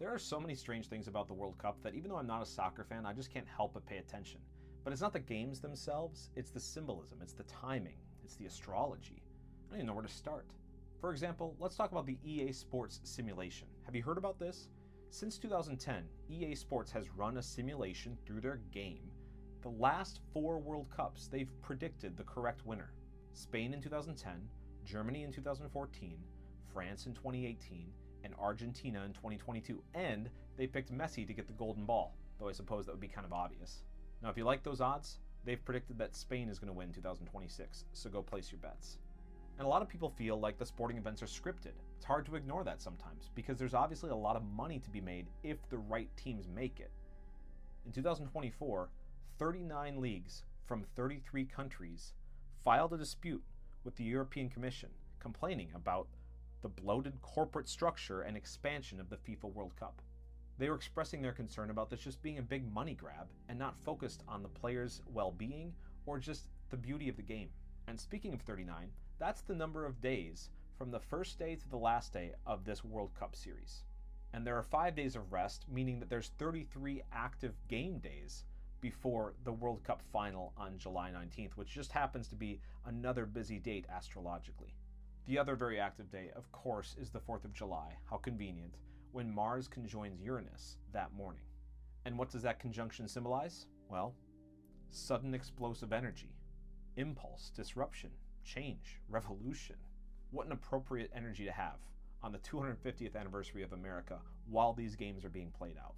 There are so many strange things about the World Cup that even though I'm not a soccer fan, I just can't help but pay attention. But it's not the games themselves, it's the symbolism, it's the timing, it's the astrology. I don't even know where to start. For example, let's talk about the EA Sports simulation. Have you heard about this? Since 2010, EA Sports has run a simulation through their game. The last 4 World Cups, they've predicted the correct winner. Spain in 2010, Germany in 2014, France in 2018, and Argentina in 2022, and they picked Messi to get the golden ball, though I suppose that would be kind of obvious. Now, if you like those odds, they've predicted that Spain is going to win 2026, so go place your bets. And a lot of people feel like the sporting events are scripted. It's hard to ignore that sometimes, because there's obviously a lot of money to be made if the right teams make it. In 2024, 39 leagues from 33 countries filed a dispute with the European Commission, complaining about the bloated corporate structure and expansion of the FIFA World Cup. They were expressing their concern about this just being a big money grab and not focused on the players' well-being or just the beauty of the game. And speaking of 39, that's the number of days from the first day to the last day of this World Cup series. And there are 5 days of rest, meaning that there's 33 active game days before the World Cup final on July 19th, which just happens to be another busy date astrologically. The other very active day, of course, is the 4th of July, how convenient, when Mars conjoins Uranus that morning. And what does that conjunction symbolize? Well, sudden explosive energy, impulse, disruption, change, revolution. What an appropriate energy to have on the 250th anniversary of America while these games are being played out.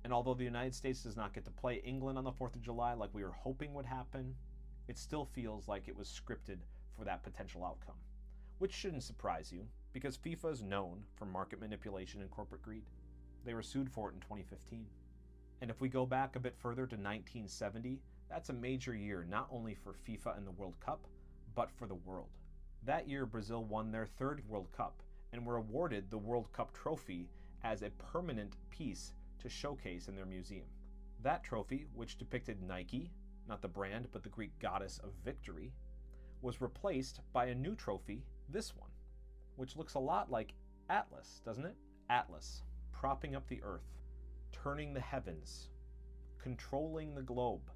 And although the United States does not get to play England on the 4th of July like we were hoping would happen, it still feels like it was scripted for that potential outcome. Which shouldn't surprise you, because FIFA is known for market manipulation and corporate greed. They were sued for it in 2015. And if we go back a bit further to 1970, that's a major year not only for FIFA and the World Cup, but for the world. That year, Brazil won their 3rd World Cup and were awarded the World Cup trophy as a permanent piece to showcase in their museum. That trophy, which depicted Nike, not the brand, but the Greek goddess of victory, was replaced by a new trophy, this one, which looks a lot like Atlas, doesn't it? Atlas, propping up the earth, turning the heavens, controlling the globe.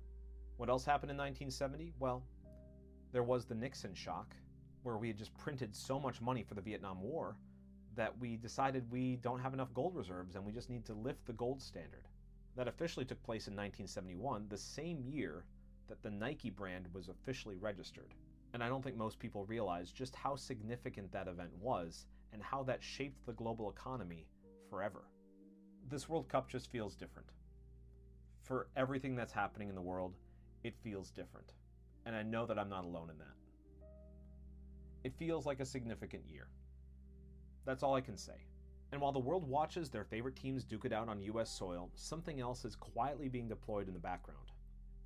What else happened in 1970? Well, there was the Nixon shock, where we had just printed so much money for the Vietnam War that we decided we don't have enough gold reserves and we just need to lift the gold standard. That officially took place in 1971, the same year that the Nike brand was officially registered. And I don't think most people realize just how significant that event was and how that shaped the global economy forever. This World Cup just feels different. For everything that's happening in the world, it feels different. And I know that I'm not alone in that. It feels like a significant year. That's all I can say. And while the world watches their favorite teams duke it out on US soil, something else is quietly being deployed in the background.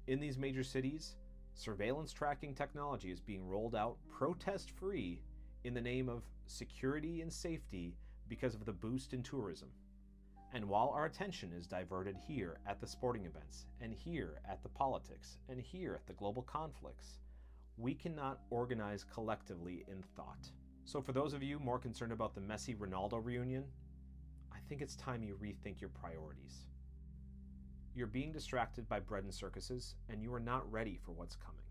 In these major cities, surveillance tracking technology is being rolled out protest-free in the name of security and safety because of the boost in tourism. And while our attention is diverted here at the sporting events, and here at the politics, and here at the global conflicts, we cannot organize collectively in thought. So for those of you more concerned about the Messi-Ronaldo reunion, I think it's time you rethink your priorities. You're being distracted by bread and circuses, and you are not ready for what's coming.